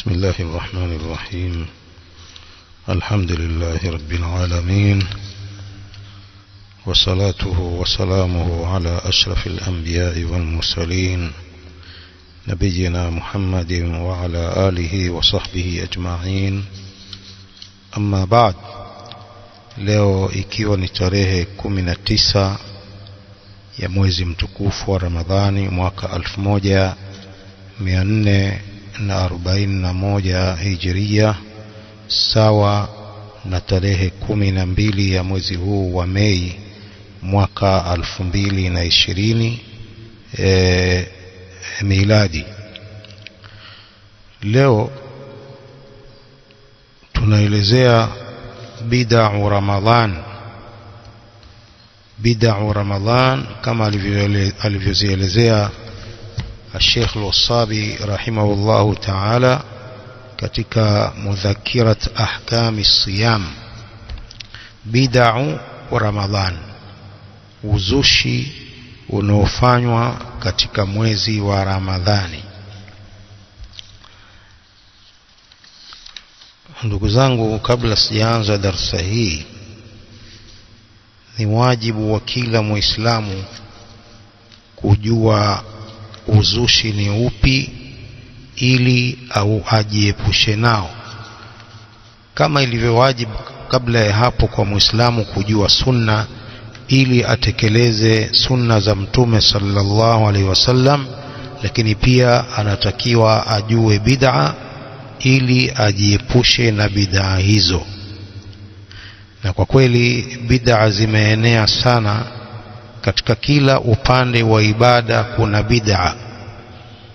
بسم الله الرحمن الرحيم. الحمد لله رب العالمين، وصلاته وسلامه على أشرف الأنبياء والمرسلين نبينا محمد وعلى آله وصحبه أجمعين. أما بعد، leo ikiwa ni tarehe 19 ya mwezi mtukufu wa Ramadhani mwaka 1441 Hijria, sawa na tarehe 12 ya mwezi huu wa Mei mwaka 2020 miladi. Leo tunaelezea bid'u Ramadhan kama alivyozielezea Sheikh Al-Wasabi rahimahullahu ta'ala katika mudhakirat ahkami siyam. Bid'u Ramadhan, uzushi unaofanywa katika mwezi wa Ramadhani. Ndugu zangu, kabla sijaanza darasa hii, ni wajibu wa kila Muislamu kujua uzushi ni upi ili au ajiepushe nao, kama ilivyo wajibu kabla ya hapo kwa Muislamu kujua sunna ili atekeleze sunna za Mtume sallallahu alaihi wasallam, lakini pia anatakiwa ajue bid'a ili ajiepushe na bid'a hizo. Na kwa kweli bid'a zimeenea sana katika kila upande wa ibada. Kuna bid'a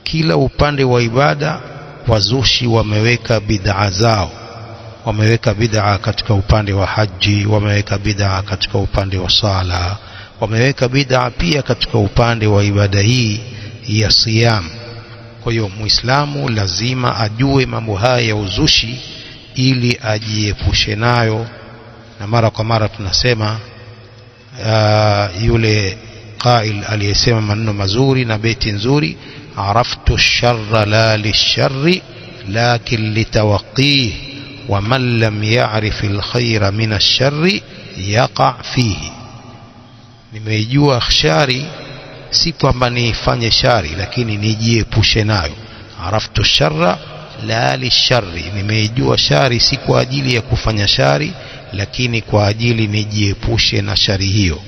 kila upande wa ibada. Wazushi wameweka bid'a zao, wameweka bid'a katika upande wa haji, wameweka bid'a katika upande wa sala, wameweka bid'a pia katika upande wa ibada hii ya siyam. Kwa hiyo Muislamu lazima ajue mambo haya ya uzushi ili ajiepushe nayo. Na mara kwa mara tunasema yule qail aliyesema maneno mazuri na beti nzuri, araftu sharra la lisharri lakin litawaqih wa man lam ya'rif alkhayra min ash-sharri yaqa fihi. Nimejua shari si kwamba nifanye shari, lakini nijiepushe nayo. Araftu sharra la lisharri, nimejua shari si kwa ajili ya kufanya shari, lakini kwa ajili nijiepushe na shari hiyo.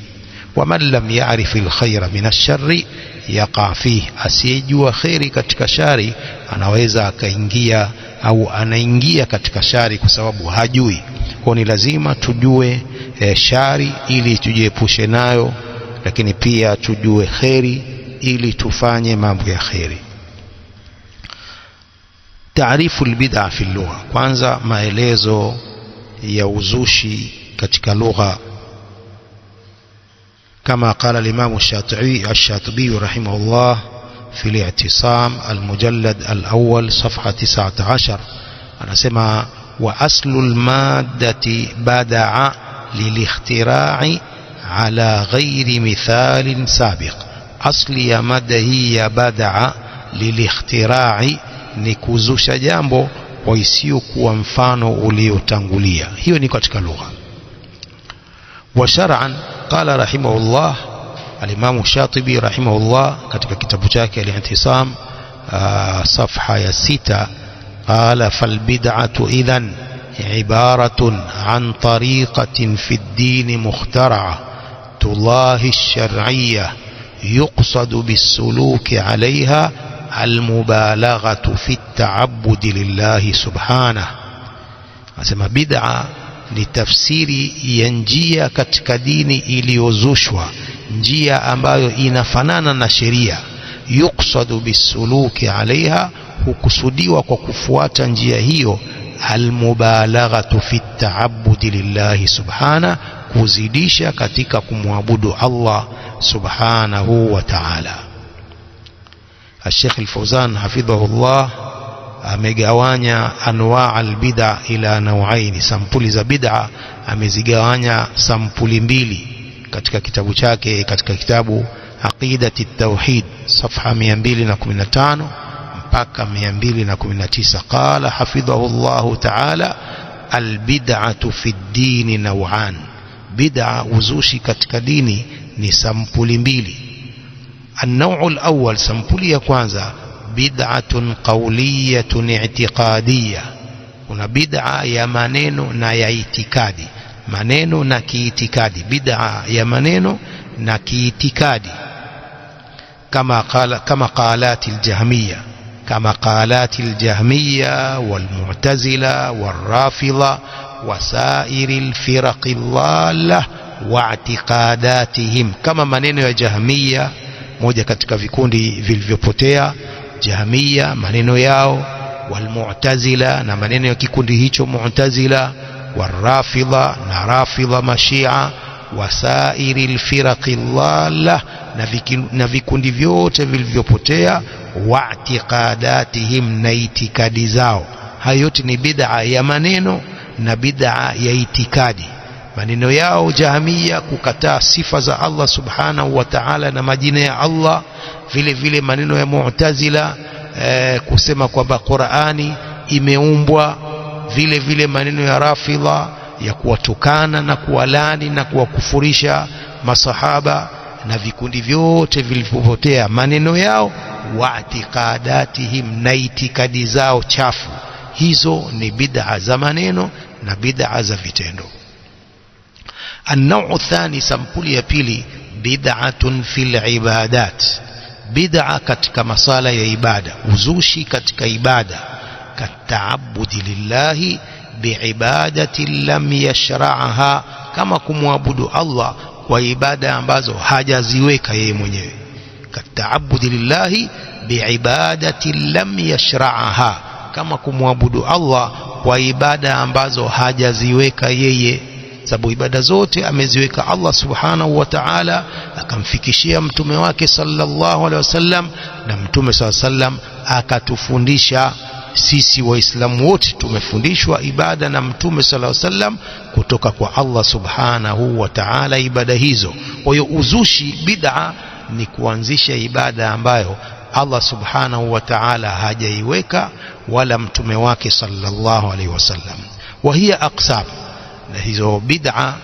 Wa man lam ya'rif alkhayra min ash-sharri yaqa fihi, asiyejua khairi katika shari anaweza akaingia au anaingia katika shari kwa sababu hajui. Kwa ni lazima tujue shari ili tujiepushe nayo, lakini pia tujue khairi ili tufanye mambo ya khairi. Taarifu albid'a fi lugha. Kwanza, maelezo ya uzushi katika lugha. Kama qala al-Imam Ash-Shatibi rahimahullah fi al-i'tisam al-mujallad al-awwal safha 19, anasema wa aslu al-maddati bada'a lil-ikhtira'i ala ghairi mithalin sabiq. Asli ya mada hii ya bada'a lil-ikhtira'i ni kuzusha jambo kwa isiyo kuwa mfano uliotangulia. Hiyo ni katika lugha. Wa shar'an qala rahimahullah al-Imam Shatibi rahimahullah katika kitabu chake al-I'tisam safha ya 6, qala fal bid'atu idhan ibaratun an tariqatin fi ad-din mukhtara'a tullahi ash-shar'iyyah yuqsadu bis-suluki 'alayha المبالغة في التعبد لله سبحانه. Anasema bid'a ni tafsiri ya njia katika dini iliyozushwa, njia ambayo inafanana na sheria. Yuqsadu bisuluki alaiha, hukusudiwa kwa kufuata njia hiyo almubalaghatu fi ta'abbudi lillahi subhana, kuzidisha katika kumwabudu Allah subhanahu wa ta'ala. Sheikh Al-Fawzan hafidhahullah amegawanya anwa' al-bid'a ila nau'ain. Sampuli za bid'a amezigawanya sampuli mbili katika kitabu chake, katika kitabu Aqidati at-Tauhid safha 215 mpaka 219. Qala hafidhahu Allahu ta'ala, albid'atu fi ddini naw'an, bid'a uzushi katika dini ni sampuli mbili. النوع الأول sampuli ya kwanza, bid'atun qawliyatun i'tiqadiyya, kuna bid'a ya maneno na ya itikadi, maneno na kiitikadi, bid'a ya maneno na kiitikadi, kama qalatil jahmiyya, kama qalatil jahmiyya wal mu'tazila wal rafidha wasairil firaqil dhalla wa i'tiqadatihim, kama maneno ya jahmiyya, moja katika vikundi vilivyopotea, jahmiyya maneno yao, wal mu'tazila na maneno ya kikundi hicho mu'tazila, wal rafidha na rafidha mashia, wasairil firaqil dhalla na vikundi vyote vilivyopotea, wa i'tiqadatihim na itikadi zao. Hayo yote ni bid'a ya maneno na bid'a ya itikadi. Maneno yao jahmiyya kukataa sifa za Allah subhanahu wa ta'ala na majina ya Allah, vile vile maneno ya mu'tazila kusema kwamba Qur'ani imeumbwa, vile vile maneno ya rafidha ya kuwatukana na kuwalani na kuwakufurisha masahaba na vikundi vyote vilivyopotea, maneno yao, wa i'tiqadatihim na itikadi zao chafu. Hizo ni bid'a za maneno na bid'a za vitendo. النوع الثاني sampuli ya pili, bid'atun fil ibadat, bid'a katika masala ya ibada, uzushi katika ibada, kataabudi lillahi biibadati lam yashra'aha, kama kumwabudu Allah kwa ibada ambazo hajaziweka yeye mwenyewe, kataabudi lillahi biibadati lam yashra'aha, kama kumwabudu Allah kwa ibada ambazo hajaziweka yeye, sababu ibada zote ameziweka Allah subhanahu wa ta'ala, akamfikishia mtume wake sallallahu alaihi wasallam, na mtume sallallahu alaihi wasallam akatufundisha sisi waislamu wote, tumefundishwa ibada na mtume sallallahu alaihi wasallam kutoka kwa Allah subhanahu wa ta'ala ibada hizo. Kwa hiyo uzushi, bid'a, ni kuanzisha ibada ambayo Allah subhanahu wa ta'ala hajaiweka wala mtume wake sallallahu alaihi wasallam. Wa hiya aqsam, na hizo bid'a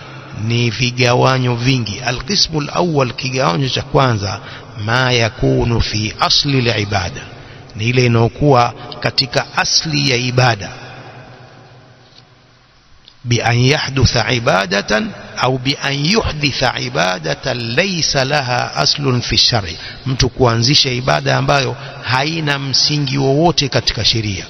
ni vigawanyo vingi. Alqismu alawwal, kigawanyo cha kwanza, ma yakunu fi asli alibada, ni ile inayokuwa katika asli ya ibada, bi an yahdutha ibadatan au bi an yuhditha ibadatan laysa laha aslun fi shari, mtu kuanzisha ibada ambayo haina msingi wowote katika sheria.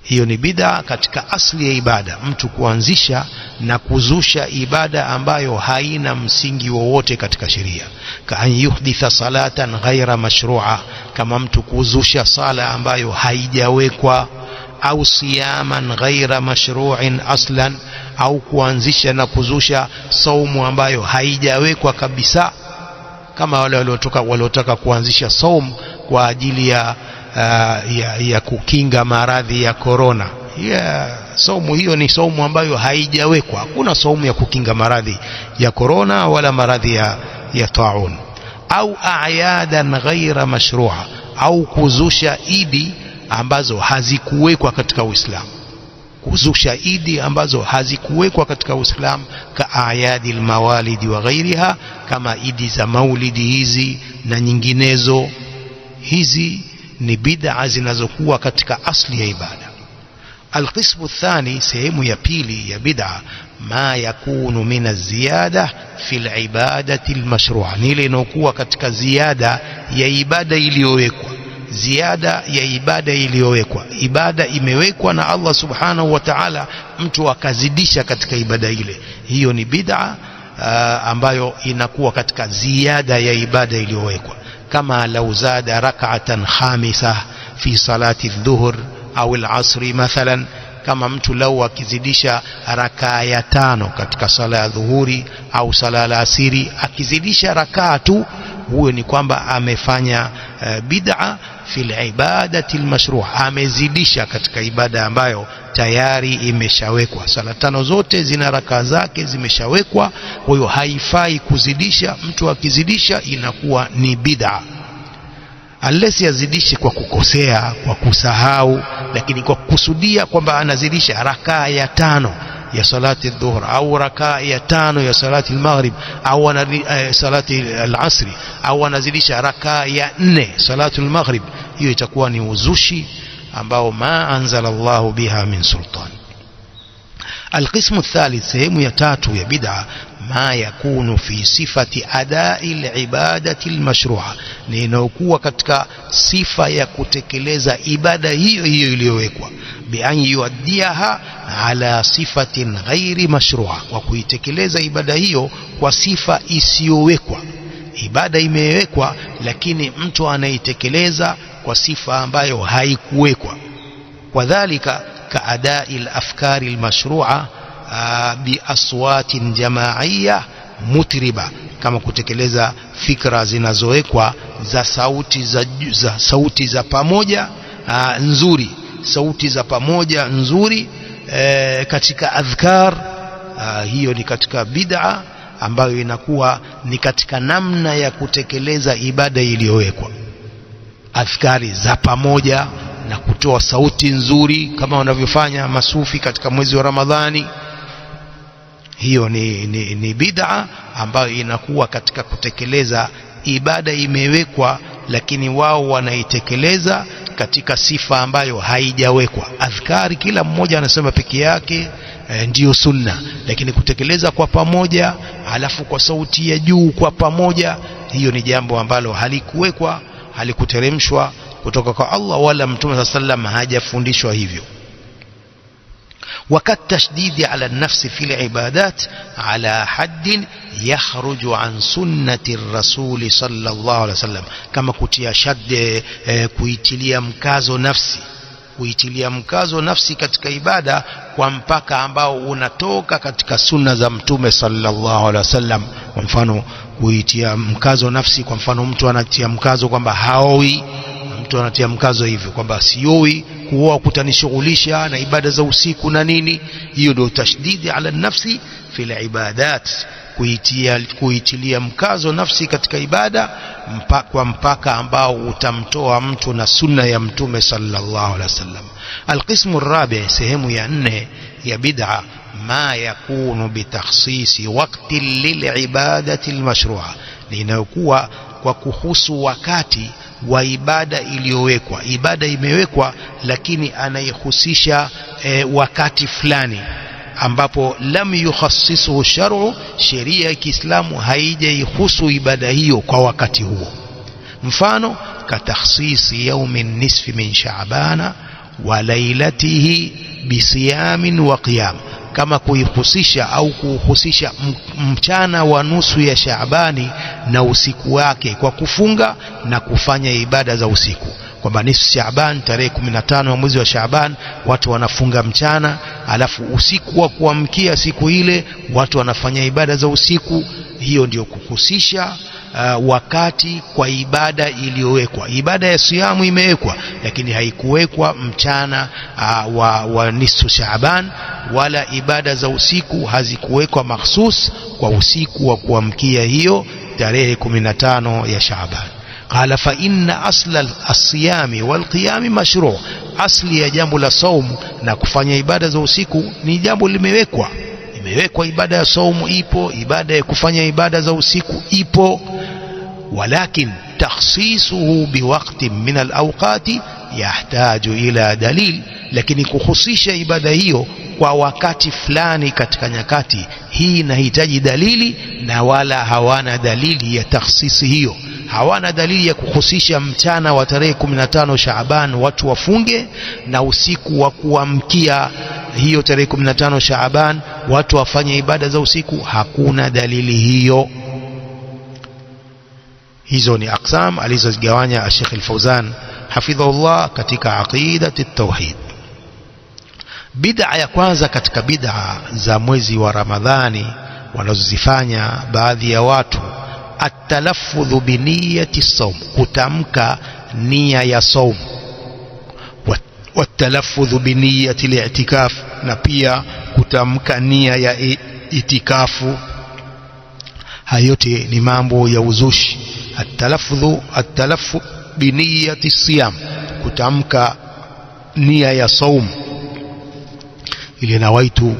Hiyo ni bid'a katika asli ya ibada, mtu kuanzisha na kuzusha ibada ambayo haina msingi wowote katika sheria. Ka an yuhditha salatan ghaira mashru'a, kama mtu kuzusha sala ambayo haijawekwa, au siyaman ghaira mashru'in aslan, au kuanzisha na kuzusha saumu ambayo haijawekwa kabisa, kama wale waliotaka kuanzisha saumu kwa ajili ya kukinga maradhi ya corona. Saumu hiyo ni saumu ambayo haijawekwa, hakuna saumu ya kukinga maradhi ya corona wala maradhi ya taun. Au a'yadan ghaira mashru'a, au kuzusha idi ambazo hazikuwekwa katika Uislamu, kuzusha idi ambazo hazikuwekwa katika Uislamu, ka a'yadil mawalidi wa ghairiha, kama idi za maulidi hizi na nyinginezo. Hizi ni bid'a zinazokuwa katika asli ya ibada. Alqismu thani, sehemu ya pili ya bid'a, ma yakunu min az-ziyada fil ibadati al-mashru'a, ni ile inayokuwa katika ziada ya ibada iliyowekwa, ziada ya ibada iliyowekwa. Ibada imewekwa na Allah subhanahu wa ta'ala, mtu akazidisha katika ibada ile, hiyo ni bid'a ambayo inakuwa katika ziada ya ibada iliyowekwa. Kama lau zada rak'atan khamisa fi salati adh-dhuhr au al-asri mathalan, kama mtu lau akizidisha rakaa ya 5 katika sala ya dhuhuri au sala ya asiri, akizidisha rakaa tu, huyo ni kwamba amefanya bid'a fil ibadati al-mashru'a, amezidisha katika ibada ambayo tayari imeshawekwa. Sala 5 zote zina rakaa zake, zimeshawekwa, kwa hiyo haifai kuzidisha. Mtu akizidisha inakuwa ni bid'a. unless yazidishe kwa kukosea, kwa kusahau, lakini kwa kukusudia kwamba anazidisha rakaa ya 5 ya salati dhuhur au rakaa ya 5 ya salati al-maghrib au salati al-asri au anazidisha rakaa ya 4 salati al-maghrib, hiyo itakuwa ni uzushi ambao ma anzala Allahu biha min sultan. القسم الثالث sehemu ya 3 ya bid'a ma yakunu fi sifati adai al-ibadati al-mashru'a, ni inayokuwa katika sifa ya kutekeleza ibada hiyo hiyo iliyowekwa, bi an yuaddiha ala sifatin ghairi mashru'a, kwa kuitekeleza ibada hiyo kwa sifa isiyowekwa. Ibada imewekwa lakini mtu anaitekeleza kwa sifa ambayo haikuwekwa. Wadhālika كأداء الأفكار المشروعة بأصوات جماعية متربة, kama kutekeleza fikra zinazowekwa za sauti za pamoja nzuri, sauti za pamoja nzuri katika adhkar. Hiyo ni katika bid'a ambayo inakuwa ni katika namna ya kutekeleza ibada iliyowekwa, adhkari za pamoja na kutoa sauti nzuri kama wanavyofanya masufi katika mwezi wa Ramadhani. Hiyo ni bid'a ambayo inakuwa katika kutekeleza ibada imewekwa, lakini wao wanaitekeleza katika sifa ambayo haijawekwa. Adhkari kila mmoja anasema peke yake ndiyo sunna, lakini kutekeleza kwa pamoja halafu kwa sauti ya juu kwa pamoja, hiyo ni jambo ambalo halikuwekwa, halikuteremshwa kutoka kwa Allah wala Mtume sallam hajafundishwa hivyo. وقد تشديد على النفس في العبادات على حد يخرج عن سنة الرسول صلى الله عليه وسلم, كما kutia shad kuitilia mkazo nafsi, kuitilia mkazo nafsi katika ibada kwa mpaka ambao unatoka katika sunna za Mtume sallallahu alaihi wasallam. Kwa mfano kuitia mkazo nafsi, kwa mfano mtu anatia mkazo kwamba haoi, mtu anatia mkazo hivyo kwamba sioi, kuoa kutanishughulisha na ibada za usiku na nini. Hiyo ndio tashdidi ala nafsi fil ibadat, kuitilia mkazo nafsi katika ibada kwa mpaka ambao utamtoa mtu na sunna ya Mtume sallallahu alaihi wasallam. Alqismu arabi, sehemu ya 4 ya bid'a, ma yakunu bitakhsisi waqti lilibadati almashru'a, ni inayokuwa kwa kuhusu wakati wa ibada iliyowekwa. Ibada imewekwa lakini anaihusisha wakati fulani ambapo lam yukhassisuhu shar'u, sheria ya Kiislamu haijaihusu ibada hiyo kwa wakati huo. Mfano katakhsisi yawmin nisfi min Sha'bana wa lailatihi bisiyamin wa qiyam, kama kuihusisha au kuhusisha mchana wa nusu ya Shaabani na usiku wake kwa kufunga na kufanya ibada za usiku, kwamba nisfu Shaaban, tarehe 15 ya mwezi wa Shaaban watu wanafunga mchana, alafu usiku wa kuamkia siku ile watu wanafanya ibada za usiku. Hiyo ndio kuhusisha wakati kwa ibada iliyowekwa. Ibada ya siyamu imewekwa lakini haikuwekwa mchana wa nisfu Shaaban, wala ibada za usiku hazikuwekwa mahsus kwa usiku wa kuamkia hiyo tarehe 15 ya Shaaban. Qala fa inna asla as-siyami wal qiyami mashru', asli ya jambo la saumu na kufanya ibada za usiku ni jambo limewekwa. Imewekwa ibada ya saumu ipo, ibada ya kufanya ibada za usiku ipo, walakin takhsisuhu biwaqtin min al-awqati yahtaju ila dalil, lakini kuhusisha ibada hiyo kwa wakati fulani katika nyakati, hii inahitaji dalili, na wala hawana dalili ya takhsisi hiyo. Hawana dalili ya kuhusisha mchana wa tarehe 15 Shaaban watu wafunge na usiku wa kuamkia hiyo tarehe 15 Shaaban watu wafanye ibada za usiku. Hakuna dalili hiyo. Hizo ni aqsam alizozigawanya Sheikh Al-Fawzan hafidhahullah katika aqidat at-tauhid. Bid'a ya kwanza katika bid'a za mwezi wa Ramadhani wanazozifanya baadhi ya watu, at-talaffudhu bi niyyati as-sawm, kutamka nia ya saum, wat-talaffudhu bi niyyati al-i'tikaf, na pia kutamka nia ya itikafu. Hayo yote ni mambo ya uzushi. biniyati siyam, kutamka nia ya saum, ile nawaitu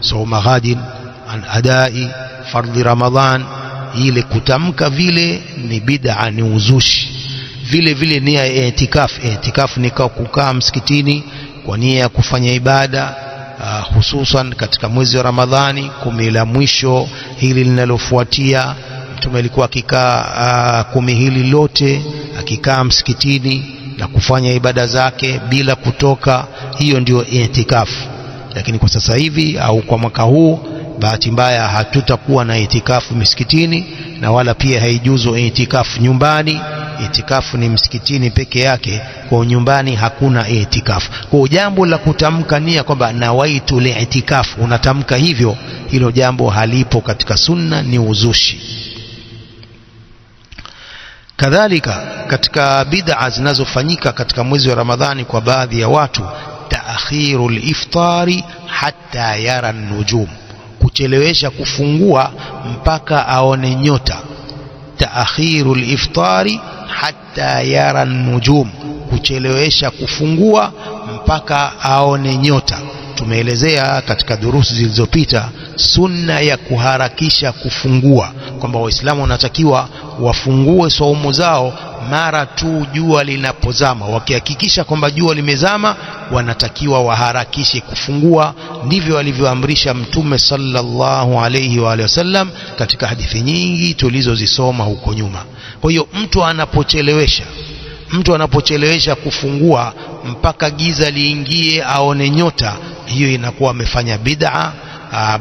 sauma ghadin an adai fardhi Ramadhan, ile kutamka vile ni bid'a, ni uzushi. Vile vile nia ya itikaf ni kukaa msikitini kwa nia ya kufanya ibada, hususan katika mwezi wa Ramadhani, 10 la mwisho hili linalofuatia. Mtume alikuwa akikaa 10 hili lote akikaa msikitini na kufanya ibada zake bila kutoka. Hiyo ndio itikafu. Lakini kwa sasa hivi au kwa mwaka huu, bahati mbaya hatutakuwa na itikafu misikitini, na wala pia haijuzu itikafu nyumbani. Itikafu ni msikitini peke yake, kwa nyumbani hakuna itikafu. Kwa jambo la kutamka nia kwamba nawaitu li'itikafu, unatamka hivyo, hilo jambo halipo katika sunna, ni uzushi. Kadhalika katika bid'a zinazofanyika katika mwezi wa Ramadhani kwa baadhi ya watu, ta'khirul iftari hatta yara nujum, kuchelewesha kufungua mpaka aone nyota. Ta'khirul iftari hatta yara nujum, kuchelewesha kufungua mpaka aone nyota. Tumeelezea katika durusi zilizopita sunna ya kuharakisha kufungua, kwamba Waislamu wanatakiwa wafungue saumu zao mara tu jua linapozama. Wakihakikisha kwamba jua limezama, wanatakiwa waharakishe kufungua. Ndivyo alivyoamrisha Mtume sallallahu alayhi wa sallam katika hadithi nyingi tulizozisoma huko nyuma. Kwa hiyo mtu anapochelewesha kufungua mpaka giza liingie aone nyota, hiyo inakuwa amefanya bid'a.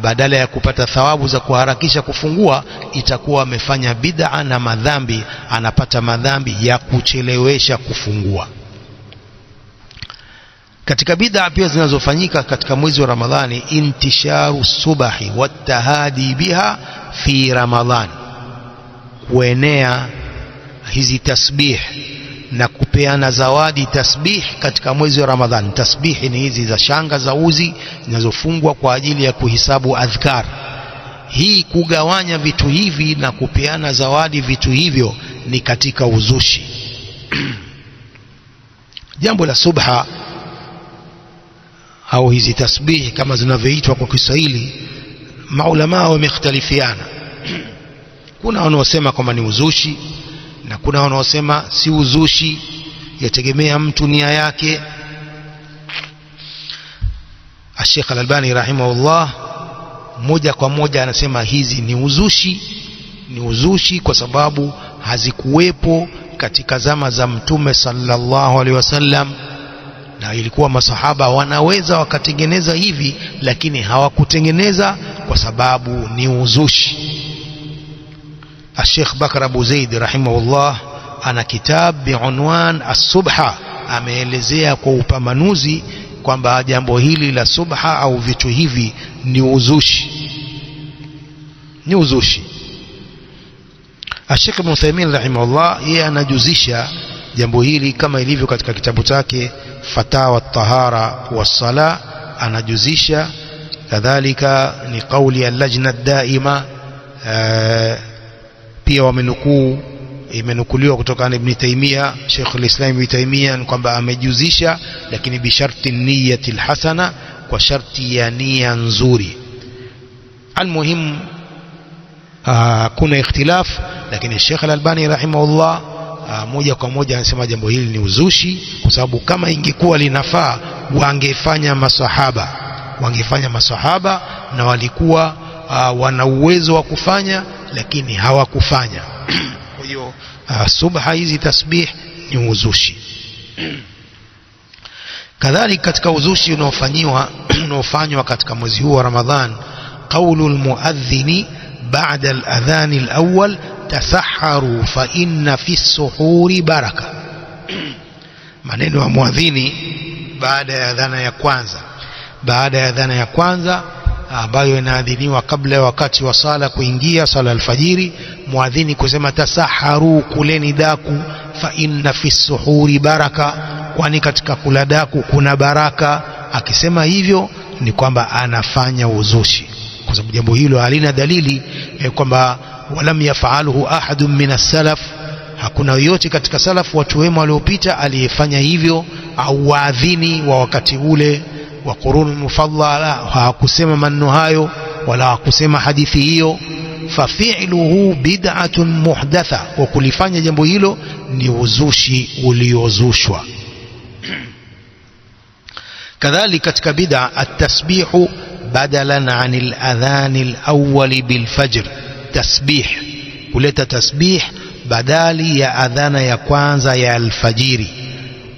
Badala ya kupata thawabu za kuharakisha kufungua, itakuwa amefanya bid'a na madhambi, anapata madhambi ya kuchelewesha kufungua. Katika bid'a pia zinazofanyika katika mwezi wa Ramadhani, intisharu subahi watahadi biha fi Ramadhan, kuenea hizi tasbih na kupeana zawadi tasbih katika mwezi wa Ramadhani. Tasbih ni hizi za shanga za uzi zinazofungwa kwa ajili ya kuhisabu adhkar. Hii kugawanya vitu hivi na kupeana zawadi vitu hivyo ni katika uzushi. Jambo la subha au hizi tasbih kama zinavyoitwa kwa Kiswahili, maulama wamekhtalifiana. Kuna wanaosema kwamba ni uzushi na kuna wanaosema si uzushi, yategemea mtu nia yake. Sheikh Al-Albani rahimahullah moja kwa moja anasema hizi ni uzushi kwa sababu hazikuwepo katika zama za Mtume sallallahu alaihi wasallam, na ilikuwa masahaba wanaweza wakatengeneza hivi, lakini hawakutengeneza kwa sababu ni uzushi. Sheikh Bakr Abu Zaid rahimahullah ana kitab biunwan as-subha, ameelezea kwa upambanuzi kwamba jambo hili la subha au vitu hivi ni uzushi. Sheikh Ibn Uthaymeen rahimahullah yeye anajuzisha jambo hili kama ilivyo katika kitabu chake Fatawa at-Tahara was-Sala, anajuzisha. Kadhalika ni kauli ya lajna daima, pia imenukuliwa kutoka Ibn Taymiyyah, Sheikh al-Islam Ibn Taymiyyah, kwamba amejuzisha, lakini bi sharti niyati al-hasana, kwa sharti ya nia nzuri. Almuhim kuna ikhtilaf, lakini Sheikh Al-Albani rahimahullah moja kwa moja anasema jambo hili ni uzushi, kwa sababu kama ingekuwa linafaa wangefanya masahaba na walikuwa wana uwezo wa kufanya, lakini hawakufanya. Kwa hiyo subha hizi tasbih ni uzushi. Kadhalika katika uzushi unaofanywa katika mwezi huu wa Ramadhan, qaulul muadhdhini ba'da al-adhan al-awwal tasahharu fa inna fi as-suhuri baraka. Maneno ya muadhini baada ya adhana ya kwanza ambayo inaadhiniwa kabla ya wakati wa sala kuingia, sala alfajiri, muadhini kusema tasaharu, kuleni daku, fa inna fi suhuri baraka, kwani katika kula daku kuna baraka. Akisema hivyo ni kwamba anafanya uzushi, kwa sababu jambo hilo halina dalili kwamba walam yaf'aluhu ahadun min as-salaf, hakuna yoyote katika salafu watu wema waliopita aliyefanya hivyo, au waadhini wa wakati ule wa qurun mufaddala hawakusema maneno hayo wala hawakusema hadithi hiyo. Fafi'luhu bid'atun muhdatha, wa kulifanya jambo hilo ni uzushi uliozushwa. Kadhalika katika bid'a at-tasbihu badalan 'anil adhan al-awwal bil fajr, tasbih, kuleta tasbih badali ya adhana ya kwanza ya alfajiri.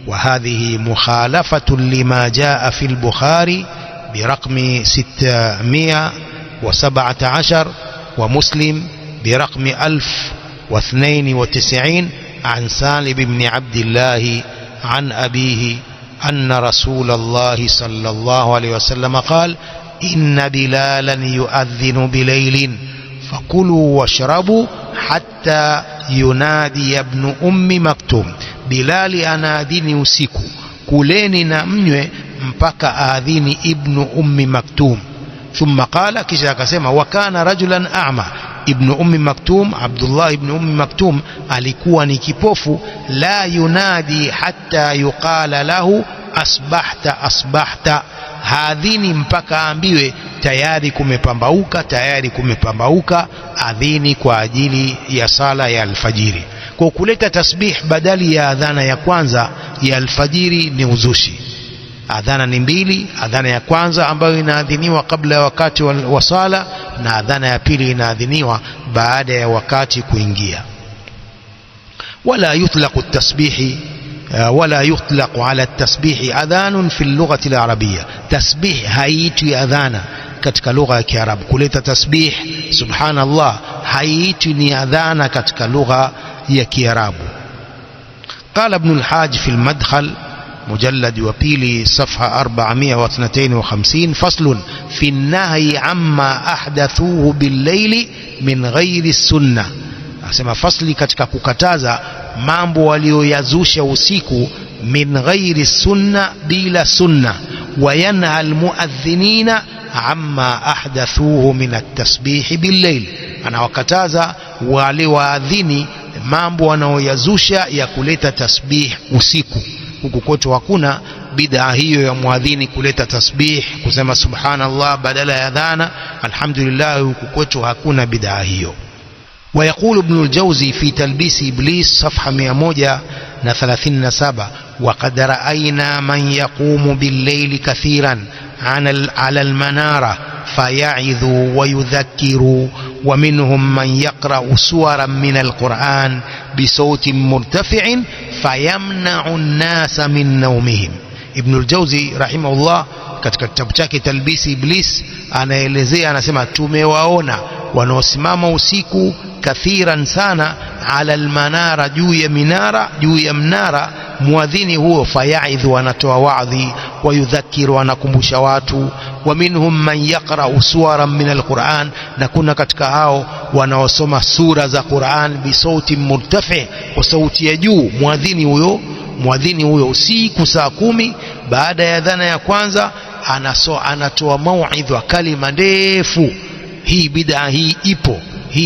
Wa hadhihi mukhalafatu lima jaa fi al-Bukhari برقم 617 ومسلم برقم 1092 عن سالم بن عبد الله عن أبيه أن رسول الله صلى الله عليه وسلم قال: إن بلالا يؤذن بليل فكلوا واشربوا حتى ينادي ابن أم مكتوم. بلال أناديني usiku, kuleni na mnywe mpaka aadhini ibnu ummi maktum. Thumma qala, kisha akasema, wa kana rajulan a'ma. Ibnu ummi maktum, Abdullah ibn ummi maktum, alikuwa ni kipofu. La yunadi hatta yuqala lahu asbahta asbahta, hadhini mpaka aambiwe tayari kumepambauka, tayari kumepambauka. Adhini kwa ajili ya sala ya alfajiri. Kwa kuleta tasbih badali ya adhana ya kwanza ya alfajiri ni uzushi. Adhana ni mbili, adhana ya kwanza ambayo inaadhiniwa kabla ya wakati wa sala, na adhana ya pili inaadhiniwa baada ya wakati kuingia. Wala yutlaqu at-tasbih wala yutlaqu ala at-tasbih adhanun fi al-lughah al-arabiyya. Tasbih haitwi adhana katika lugha ya Kiarabu. Kuleta tasbih subhanallah haitwi ni adhana katika lugha ya Kiarabu. Qala Ibn al-Hajj fi al-Madkhal مجلد وبيلي صفحة 452: فصل في النهي عما أحدثوه بالليل من غير السنة. أسمى فصل katika kukataza mambo walioyazusha usiku min ghairi sunna, bila sunna. وينهى المؤذنين عما أحدثوه من التسبيح بالليل, anawakataza wale waadhini mambo wanaoyazusha ya kuleta tasbih usiku. Huku kwetu hakuna bid'a hiyo ya muadhini kuleta tasbih, kusema subhanallah badala ya adhana. Alhamdulillah, huku kwetu hakuna bid'a hiyo. ويقول ابن الجوزي في تلبيس إبليس صفحة 137: وقد رأينا من يقوم بالليل كثيرا على المنارة فيعظ ويذكر، ومنهم من يقرأ سورا من القرآن بصوت مرتفع فيمنع الناس من نومهم. ابن الجوزي رحمه الله katika kitabu chake Talbisi Iblis anaelezea, anasema tumewaona wanaosimama usiku kathiran sana, ala almanara, juu ya minara, juu ya mnara, muadhini huo fayaidhu, anatoa waadhi, wayudhakiru, anakumbusha watu. Wa minhum man yaqra'u suwaran min alquran, na kuna katika hao wanaosoma sura za Qur'an bisauti murtafi, kwa sauti ya juu. Muadhini huyo usiku saa 10 baada ya adhana ya kwanza anatoa mauidha, kalima ndefu. Hii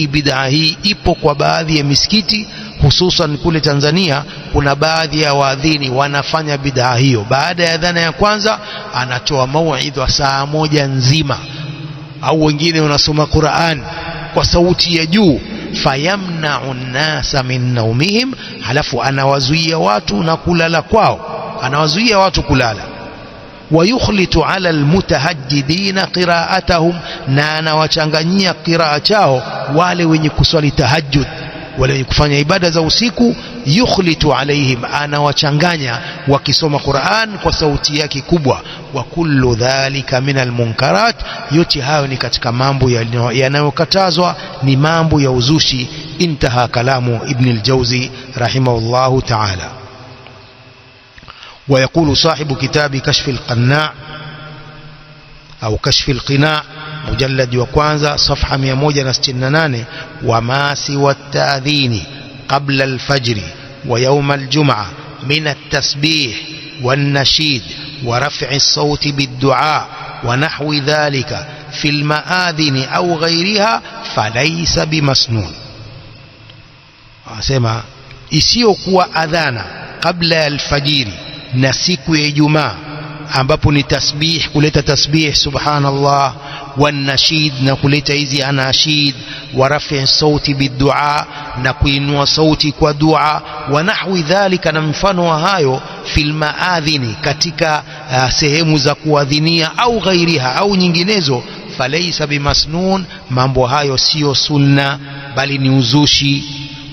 bid'a hii ipo kwa baadhi ya misikiti, hususan kule Tanzania. Kuna baadhi ya waadhini wanafanya bid'a hiyo. Baada ya adhana ya kwanza anatoa mauidha saa 1 nzima, au wengine wanasoma Qur'an kwa sauti ya juu. Fayamna'u an-nasa min nawmihim, halafu anawazuia watu na kulala kwao, anawazuia watu kulala. Wayukhlitu ala almutahajjidina qira'atahum, na anawachanganyia qiraa chao wale wenye kuswali tahajjud, wale wenye kufanya ibada za usiku. Yukhlitu alaihim, anawachanganya wakisoma Qur'an kwa sauti yake kubwa. Wa kullu dhalika min almunkarat, yote hayo ni katika mambo yanayokatazwa, ni mambo ya uzushi. Intaha kalamu Ibn al-Jawzi rahimahullahu ta'ala. ويقول صاحب كتاب كشف القناع أو كشف القناع مجلد وكوانزا صفحة 168: وما سوى التأذين قبل الفجر ويوم الجمعة من التسبيح والنشيد ورفع الصوت بالدعاء ونحو ذلك في المآذن أو غيرها فليس بمسنون. أسمع isiyokuwa adhana kabla ya alfajiri na siku ya Ijumaa, ambapo ni tasbih, kuleta tasbih subhanallah, wanashid, na kuleta hizi anashid, wa rafi sauti bidua, na kuinua sauti kwa dua, wa nahwi dhalika, na mfano wa hayo, fil maadhini, katika sehemu za kuadhinia, au ghairiha, au nyinginezo, falaysa bimasnun, mambo hayo sio sunna bali ni uzushi.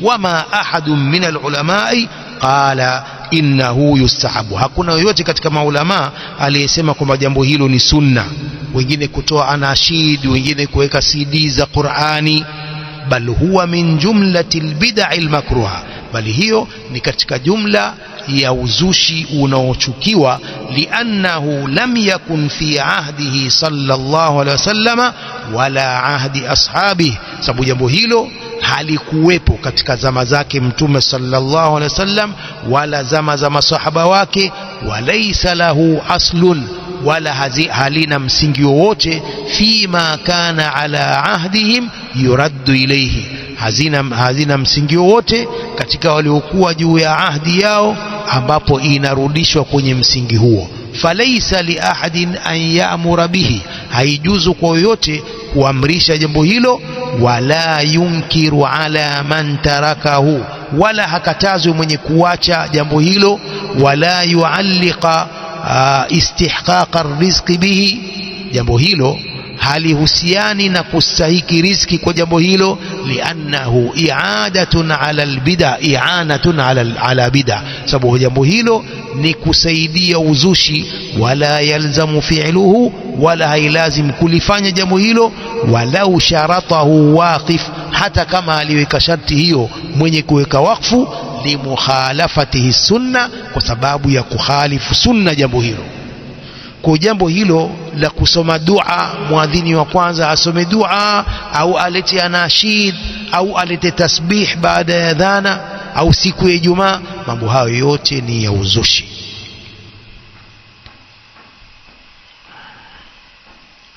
Wama ahadun min alulamai qala innahu yustahabu, hakuna yoyote katika maulama aliyesema kwamba jambo hilo ni sunna. Wengine kutoa anashid, wengine kuweka CD za Qur'ani, bal huwa min jumlati albid'i almakruha, bali hiyo ni katika jumla ya uzushi unaochukiwa. Liannahu lam yakun fi ahdihi sallallahu alaihi wasallam wala ahdi ashabihi, sababu jambo hilo halikuwepo katika zama zake Mtume sallallahu alaihi wasallam wala zama za masahaba wake. Walaysa lahu aslun, wala halina msingi wowote. Fima kana ala ahdihim yuraddu ilayhi, hazina msingi wowote katika waliokuwa juu ya ahdi yao, ambapo inarudishwa kwenye msingi huo. Falaysa li ahadin an ya'mura bihi, haijuzu kwa yoyote kuamrisha jambo hilo. Wala yunkiru ala man tarakahu, wala hakatazwi mwenye kuacha jambo hilo. Wala yualliqa istihqaqa rizqi bihi, jambo hilo halihusiani na kustahiki riziki kwa jambo hilo. Liannahu i'adatun ala albid'a, i'anatun ala bid'a, sababu jambo hilo ni kusaidia uzushi. Wala yalzamu fi'luhu, wala hailazim kulifanya jambo hilo. Walau sharatahu waqif, hata kama aliweka sharti hiyo mwenye kuweka wakfu, limukhalafatihi sunna, kwa sababu ya kukhalifu sunna jambo hilo. Kwa jambo hilo la kusoma dua, muadhini wa kwanza asome dua, au alete anashid, au alete tasbih baada ya adhana, au siku ya Ijumaa, mambo hayo yote ni ya uzushi.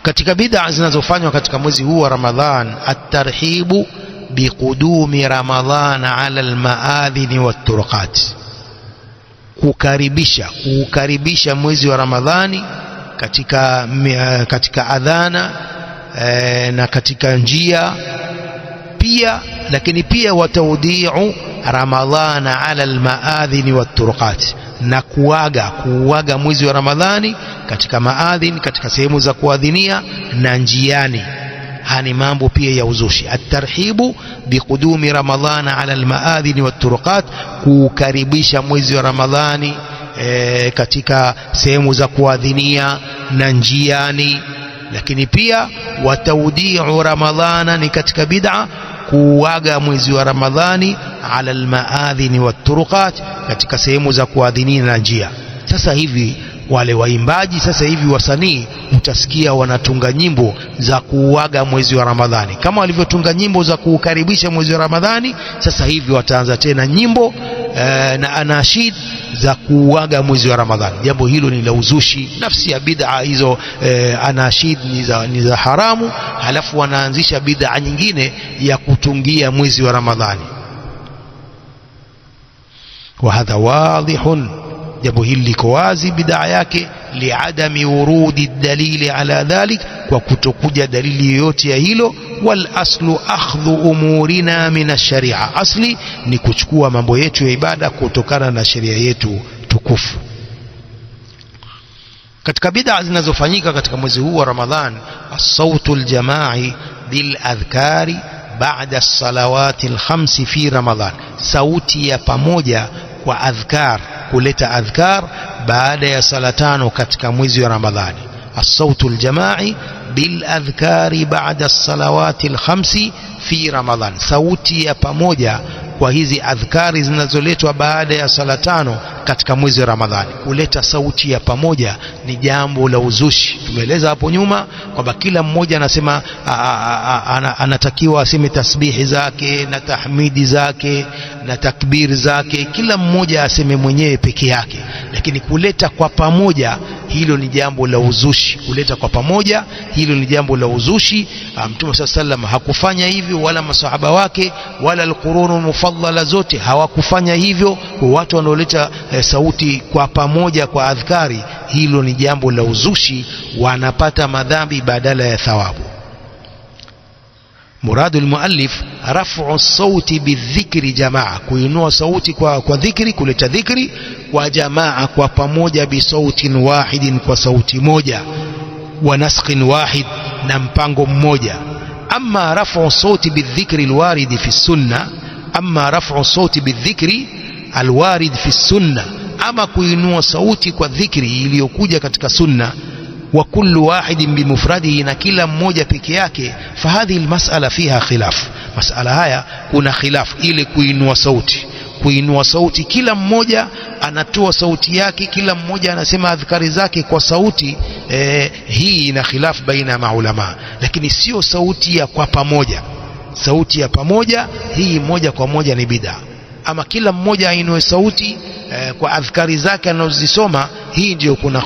Katika bid'a zinazofanywa katika mwezi huu wa Ramadhan, at-tarhibu biqudumi Ramadhan ala al-maadhin wat-turqat, kukaribisha mwezi wa Ramadhani katika adhana na katika njia pia, lakini pia wataudiu Ramadhana ala al-maadhin wat-turqat, na kuuaga mwezi wa Ramadhani katika maadhin, katika sehemu za kuadhinia na njiani. Hani mambo pia ya uzushi. At-tarhibu biqudumi Ramadhana ala al-maadhin wat-turqat, kukaribisha mwezi wa Ramadhani katika sehemu za kuadhinia na njiani. Lakini pia wataudiu Ramadhana ni katika bid'a, kuuaga mwezi wa Ramadhani ala al-maadhin wat-turqat, katika sehemu za kuadhinia na njia. Sasa hivi wale waimbaji, sasa hivi wasanii, utasikia wanatunga nyimbo za kuuaga mwezi wa Ramadhani, kama walivyotunga nyimbo za kuukaribisha mwezi wa Ramadhani. Sasa hivi wataanza tena nyimbo na anashid za kuuaga mwezi wa Ramadhani. Jambo hilo ni la uzushi, nafsi ya bid'a hizo. Anashid ni za haramu, halafu wanaanzisha bid'a nyingine ya kutungia mwezi wa Ramadhani. Wa hadha wadhihun, jambo hili liko wazi bid'a yake. Liadami wurudi dalili ala dhalik, kwa kutokuja dalili yoyote ya hilo. Wal aslu akhdhu umurina min ash-sharia, asli ni kuchukua mambo yetu ya ibada kutokana na sheria yetu tukufu. Katika bid'a zinazofanyika katika mwezi huu wa Ramadhan, as-sautul jamai bil adhkari ba'da as-salawati al-khams fi Ramadhan, sauti ya pamoja kwa adhkar, kuleta adhkar baada ya sala tano katika mwezi wa Ramadhani. As-sautul jamai bil adhkari ba'da as-salawati al-khams fi Ramadhan, sauti ya pamoja kwa hizi adhkari zinazoletwa baada ya sala tano katika mwezi wa Ramadhani. Kuleta sauti ya pamoja ni jambo la uzushi. Tumeeleza hapo nyuma kwamba kila mmoja anasema anatakiwa aseme tasbihi zake na tahmidi zake na takbir zake, kila mmoja aseme mwenyewe peke yake, lakini kuleta kwa pamoja hilo ni jambo la uzushi. Kuleta kwa pamoja, hilo ni jambo la uzushi. Mtume sallam hakufanya hivyo, wala masahaba wake, wala alqurunul mufaddala zote hawakufanya hivyo. Kwa watu wanaoleta sauti kwa pamoja kwa adhkari, hilo ni jambo la uzushi, wanapata madhambi badala ya thawabu. Muradu almuallif raf'u sauti bidhikri jamaa, kuinua sauti kwa dhikri, kuleta dhikri kwa jamaa, kwa pamoja, bisautin wahidin, kwa sauti moja, wa nasqin wahid, na mpango mmoja. Amma raf'u sauti bidhikri alwarid fi sunna, amma raf'u sauti bidhikri alwarid fi sunna, ama kuinua sauti kwa dhikri iliyokuja katika sunna, wa kullu wahidin bimufradihi, na kila mmoja peke yake. Fahadhi almas'ala fiha khilaf, mas'ala haya kuna khilaf. Ile kuinua sauti, kila mmoja anatoa sauti yake, kila mmoja anasema adhkari zake kwa sauti, hii ina khilaf baina ya maulama, lakini sio sauti ya kwa pamoja. Sauti ya pamoja hii moja kwa moja ni bid'a. Ama kila mmoja ainue sauti kwa adhkari zake anazozisoma, hii ndio kuna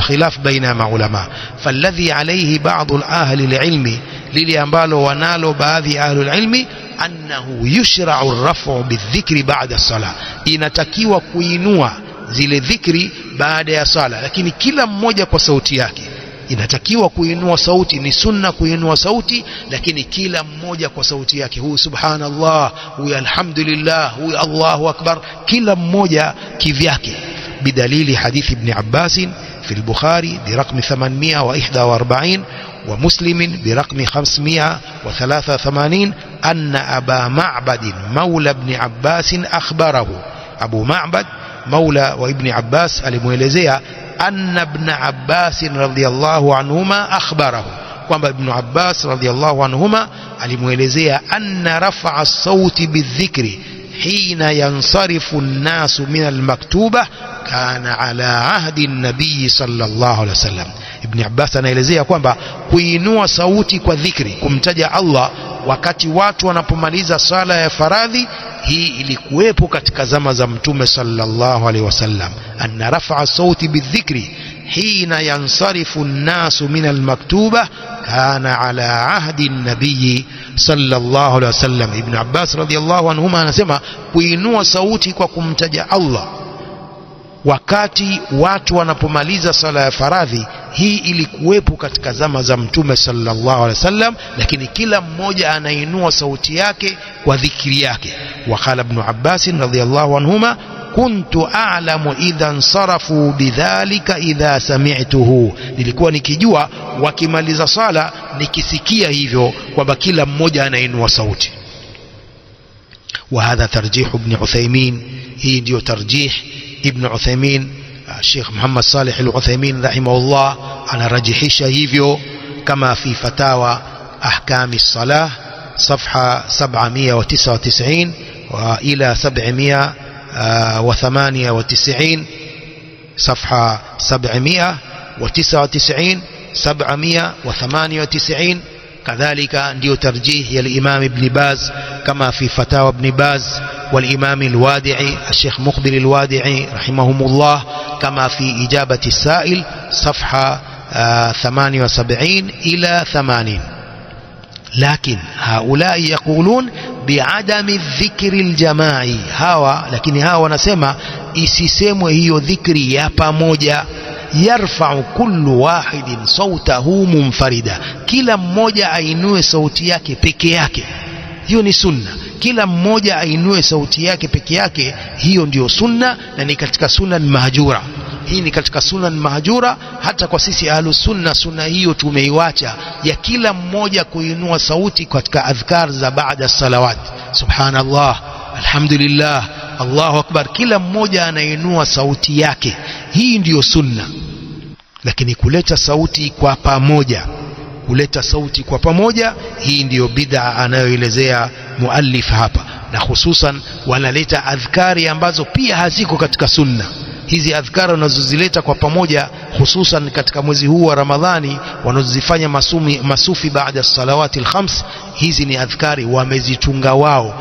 khilaf baina ya maulama. Falladhi alayhi ba'd ahli alilmi, lili ambalo wanalo baadhi ya ahli alilmi, annahu yushra'u ar-raf'u bidhikri ba'da as-salah, inatakiwa kuinua zile dhikri baada ya sala, lakini kila mmoja kwa sauti yake. Inatakiwa kuinua sauti, ni sunna kuinua sauti, lakini kila mmoja kwa sauti yake. Huyu subhanallah, huyu alhamdulillah, huyu Allahu akbar, kila mmoja kivyake. Bidalili hadithi ibn Abbas fi al-Bukhari برقم 841 ومسلم برقم 583 أن أبا معبد مولى ابن عباس أخبره. أبو معبد مولى وابن عباس alimuelezea أن ابن عباس رضي الله عنهما أخبره, kwamba Ibn Abbas radhiyallahu anhuma alimuelezea anna raf'a as-sauti bidhikri hina yansarifu an-nasu min al-maktuba kana ala ahdi an-nabiy sallallahu alaihi wasallam. Ibn Abbas anaelezea kwamba kuinua sauti kwa dhikri, kumtaja Allah wakati watu wanapomaliza sala ya faradhi, hii ilikuwepo katika zama za Mtume sallallahu alaihi wasallam. Anna raf'a sauti bidhikri hina yansarifu an-nasu min al-maktuba kana ala ahdi an-nabiy sallallahu alaihi wasallam. Ibn Abbas radhiyallahu anhuma anasema kuinua sauti kwa kumtaja Allah wakati watu wanapomaliza sala ya faradhi, hii ilikuwepo katika zama za Mtume sallallahu alaihi wasallam, lakini kila mmoja anainua sauti yake kwa dhikri yake. Wakala Ibn Abbas radhiyallahu anhuma kuntu a'lamu idha sarafu bidhalika idha sami'tuhu, nilikuwa nikijua wakimaliza sala, nikisikia hivyo kwamba kila mmoja anainua sauti. Wa hadha tarjih Ibn Uthaymeen, hii ndio tarjih Ibn Uthaymeen. Sheikh Muhammad Salih al-Uthaymeen rahimahullah anarajihisha hivyo, kama fi fatawa ahkami as-salah صفحة 799 وإلى 798 صفحة 799 798. كذلك ndio ترجيح الإمام ابن باز كما في فتاوى ابن باز والإمام الوادعي الشيخ مقبل الوادعي رحمهم الله كما في إجابة السائل صفحة 78 إلى 80. لكن هؤلاء يقولون بعدم الذكر الجماعي lakini hawa wanasema isisemwe hiyo dhikri ya pamoja. Yarfa'u kullu wahidin sautahu munfarida, kila mmoja ainue sauti yake peke yake, hiyo ni sunna. Kila mmoja ainue sauti yake peke yake, hiyo ndio sunna, na ni katika sunan mahjura. Hii ni katika sunan mahjura. Hata kwa sisi ahlus sunna, sunna hiyo tumeiwacha, ya kila mmoja kuinua sauti katika adhkar za baada salawat, subhanallah, alhamdulillah, Allahu akbar, kila mmoja anainua sauti yake. Hii ndiyo sunna. Lakini kuleta sauti kwa pamoja, hii ndiyo bid'a anayoelezea muallif hapa, na hususan wanaleta adhkari ambazo pia haziko katika sunna. Hizi adhkari wanazozileta kwa pamoja hususan katika mwezi huu wa Ramadhani wanazifanya masufi baada salawati al-khams. Hizi ni adhkari wamezitunga wao,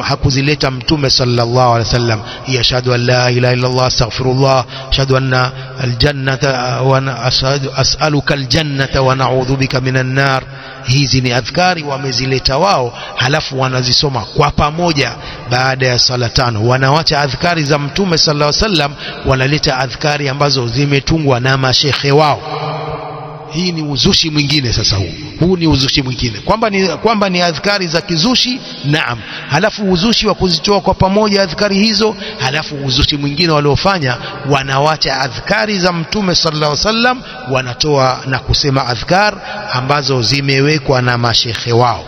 hakuzileta Mtume sallallahu alaihi wasallam. Yashhadu an la ilaha illa Allah, astaghfirullah, ashhadu anna aljannata wa as'aluka aljannata wa na'udhu bika minan nar. Hizi ni adhkari wamezileta wao, halafu wanazisoma kwa pamoja baada ya sala tano. Wanawacha adhkari za Mtume sallallahu alaihi wasallam, wanaleta adhkari ambazo zimetungwa na mashekhe wao. Hii ni uzushi mwingine. Sasa huu ni uzushi mwingine, kwamba ni adhkari za kizushi. Naam, halafu uzushi wa kuzitoa kwa pamoja adhkari hizo. Halafu uzushi mwingine waliofanya, wanawacha adhkari za Mtume sallallahu alaihi wasallam, wanatoa na kusema adhkar ambazo zimewekwa na mashekhe wao.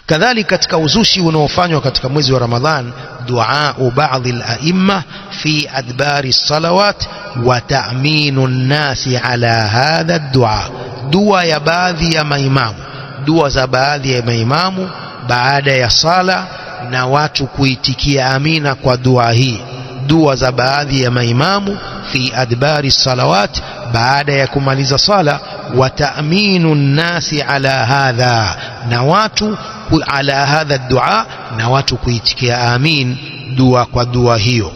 Kadhalika katika uzushi unaofanywa katika mwezi wa Ramadhan, dua baadhi al-aimma fi adbari salawat wa ta'minu an-nasi ala hadha ad-du'a. Dua ya baadhi ya maimamu, dua za baadhi ya maimamu baada ya sala, na watu kuitikia amina kwa dua hii. Dua za baadhi ya maimamu fi adbari salawat, baada ya kumaliza sala, wa ta'minu an-nasi ala hadha, na watu ala hadha dua, na watu kuitikia amin dua kwa dua hiyo.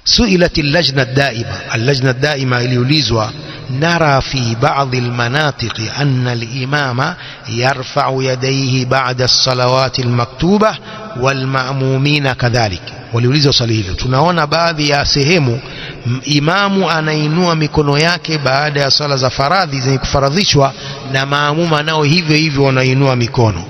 سئلت اللجنة الدائمة iliulizwa, نرى في بعض المناطق أن الإمام يرفع يديه بعد الصلوات المكتوبة والمأمومين كذلك. waliulizwa swali hilo. Tunaona baadhi ya sehemu imamu anainua mikono yake baada ya sala za faradhi zenye kufaradhishwa, na maamuma nao hivyo hivyo wanainua mikono.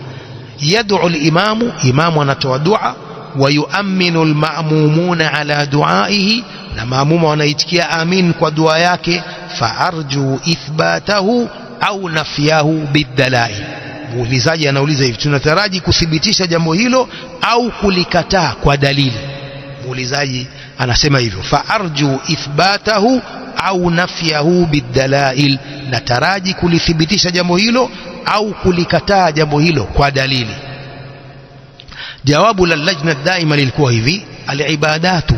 Yad'u al-imamu, imamu anatoa dua, wa yu'minu al-ma'mumuna ala du'aihi, na maamuma wanaitikia amin kwa dua yake. Fa arju ithbatahu au nafyahu bidalail. Muulizaji anauliza hivi, tunataraji kuthibitisha jambo hilo au kulikataa kwa dalili? Muulizaji anasema hivyo, fa arju ithbatahu au nafyahu bidalail, nataraji kulithibitisha jambo hilo au kulikataa jambo hilo kwa dalili. Jawabu la lajna daima lilikuwa hivi, alibadatu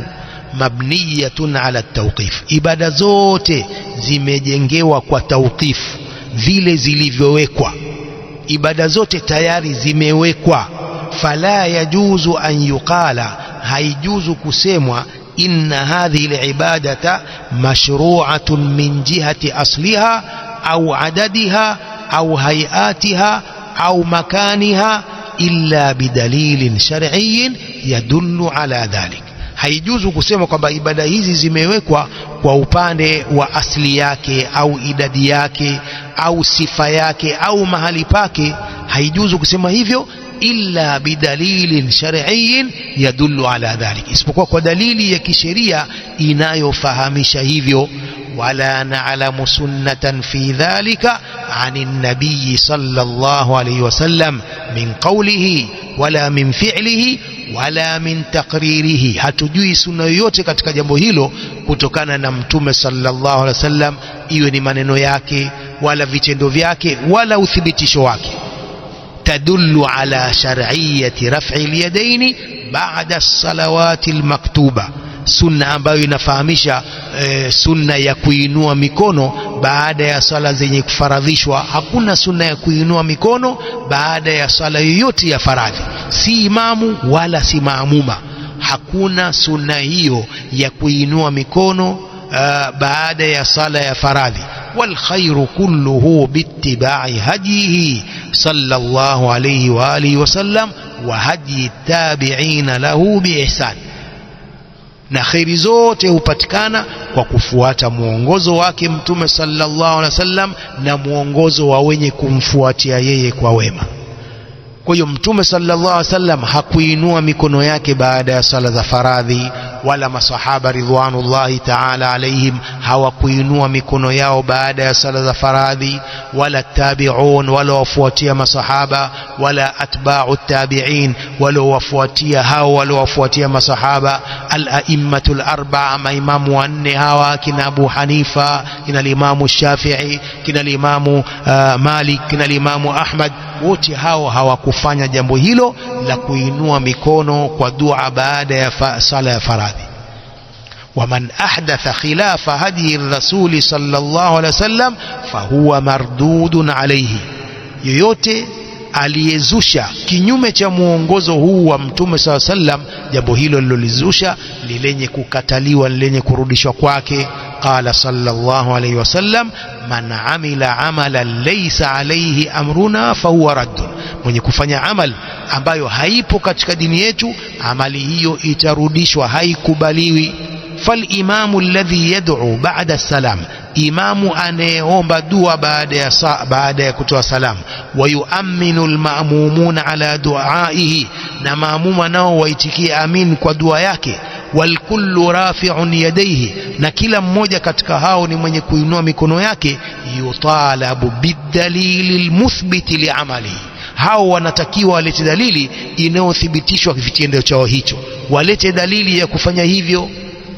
mabniyatun ala tawqif. Ibada zote zimejengewa kwa tawqif, vile zilivyowekwa. Ibada zote tayari zimewekwa. Fala yajuzu an yuqala, haijuzu kusemwa, inna hadhihi alibadata mashru'atun min jihati asliha au adadiha au hayatiha au makaniha illa bidalilin shar'iyyin yadullu ala dhalik. Haijuzu kusema kwamba ibada hizi zimewekwa kwa upande wa asli yake au idadi yake au sifa yake au mahali pake. Haijuzu kusema hivyo illa bidalilin shar'iyyin yadullu ala dhalik, isipokuwa kwa dalili ya kisheria inayofahamisha hivyo. Wala na'lamu sunnatan fi dhalika 'ani an-nabiy sallallahu alayhi wasallam min qawlihi wala min fi'lihi wala min taqririhi. Hatujui sunna yoyote katika jambo hilo kutokana na Mtume sallallahu alaihi wasallam, iwe ni maneno yake wala vitendo vyake wala uthibitisho wake. Tadullu ala shar'iyyati raf'i al-yadaini ba'da as-salawati al-maktuba, sunna ambayo inafahamisha sunna ya kuinua mikono baada ya sala zenye kufaradhishwa. Hakuna sunna ya kuinua mikono baada ya sala yoyote ya faradhi, si imamu wala si maamuma. Hakuna sunna hiyo ya kuinua mikono baada ya sala ya faradhi. Wal khairu kulluhu bittiba'i hadihi sallallahu alayhi wa alihi wasallam wa hadi tabi'ina lahu biihsan, na khairi zote hupatikana kwa kufuata muongozo wake Mtume sallallahu alaihi wasallam na muongozo wa wenye kumfuatia yeye kwa wema. Kwa hiyo Mtume sallallahu alaihi wasallam hakuinua mikono yake baada ya sala za faradhi, wala masahaba ridwanullahi ta'ala alaihim hawakuinua mikono yao baada ya sala za faradhi, wala tabi'un, wala wafuatia masahaba, wala atba'u tabi'in, wala wafuatia hao wala wafuatia masahaba. Al-a'immatul arba'a, maimamu wanne hawa, kina Abu Hanifa, kina Imamu Shafi'i, kina Imamu Malik, kina Imamu Ahmad, wote hao hawakufanya jambo hilo la kuinua mikono kwa dua baada ya sala ya faradhi. ومن أحدث خلاف هدي الرسول صلى الله عليه وسلم فهو مردود عليه. yoyote aliyezusha kinyume cha muongozo huu wa Mtume SAW sallam, jambo hilo lilolizusha lilenye kukataliwa, lilenye kurudishwa kwake. Qala sallallahu alayhi wasallam, man amila amalan laysa alayhi amruna fahuwa raddun, mwenye kufanya amal ambayo haipo katika dini yetu, amali hiyo itarudishwa, haikubaliwi. فالإمام الذي يدعو بعد السلام، إمام anayeomba dua baada ya kutoa salam, ويؤمن المأمومون على دعائه، na maamuma nao waitikie amin kwa dua yake. والكل رافع يديه، na kila mmoja katika hao ni mwenye kuinua mikono yake. يطالب بالدليل المثبت لعمله، hao wanatakiwa walete dalili inayothibitishwa vitendo chao hicho, walete dalili ya kufanya hivyo,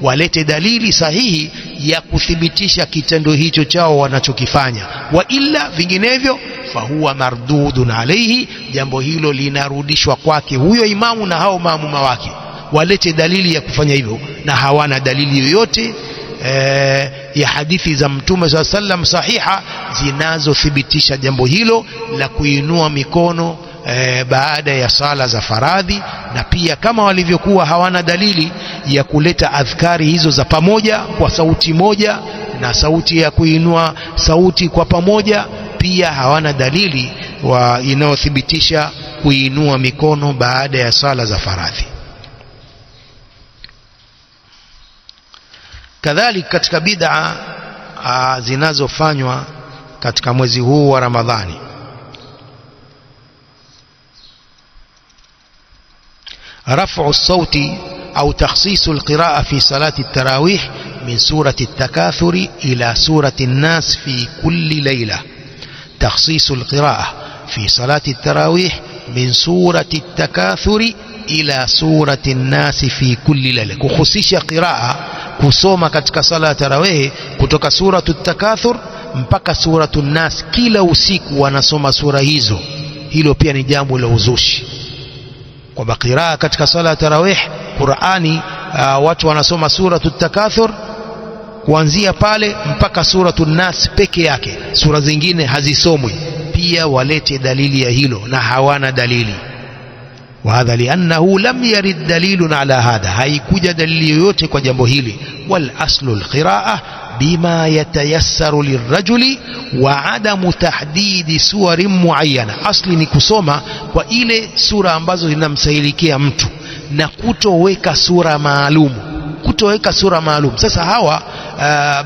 walete dalili sahihi ya kuthibitisha kitendo hicho chao wanachokifanya. Wa illa, vinginevyo, fahuwa mardudun alayhi, jambo hilo linarudishwa kwake huyo imamu na hao maamuma wake. Walete dalili ya kufanya hivyo, na hawana dalili yoyote ya hadithi za Mtume SAW sahiha zinazothibitisha jambo hilo la kuinua mikono baada ya sala za faradhi. Na pia kama walivyokuwa hawana dalili ya kuleta adhkari hizo za pamoja kwa sauti moja na sauti ya kuinua sauti kwa pamoja, pia hawana dalili inayothibitisha kuinua mikono baada ya sala za faradhi. Kadhalika katika bid'a zinazofanywa katika mwezi huu wa Ramadhani, رفع الصوت أو تخصيص القراءة في صلاة التراويح من سورة التكاثر إلى سورة الناس في كل ليلة. تخصيص القراءة في صلاة التراويح من سورة التكاثر إلى سورة الناس في كل ليلة، كخصيص قراءة kusoma katika sala ya tarawih kutoka suratu Takathur mpaka suratu Nas, kila usiku wanasoma sura hizo. Hilo pia ni jambo la uzushi. Kwa qiraa katika sala ya tarawih Qur'ani, watu wanasoma suratu Takathur kuanzia pale mpaka suratu Nas peke yake, sura zingine hazisomwi. Pia walete dalili ya hilo, na hawana dalili. وهذا لأنه لم يرد دليل على هذا، haikuja dalili yoyote kwa jambo hili. والأصل القراءة بما يتيسر للرجل وعدم تحديد سور معينة. asli ni kusoma kwa ile sura ambazo zinamsahilikia mtu na kutoweka sura maalum, kutoweka sura maalum. Sasa hawa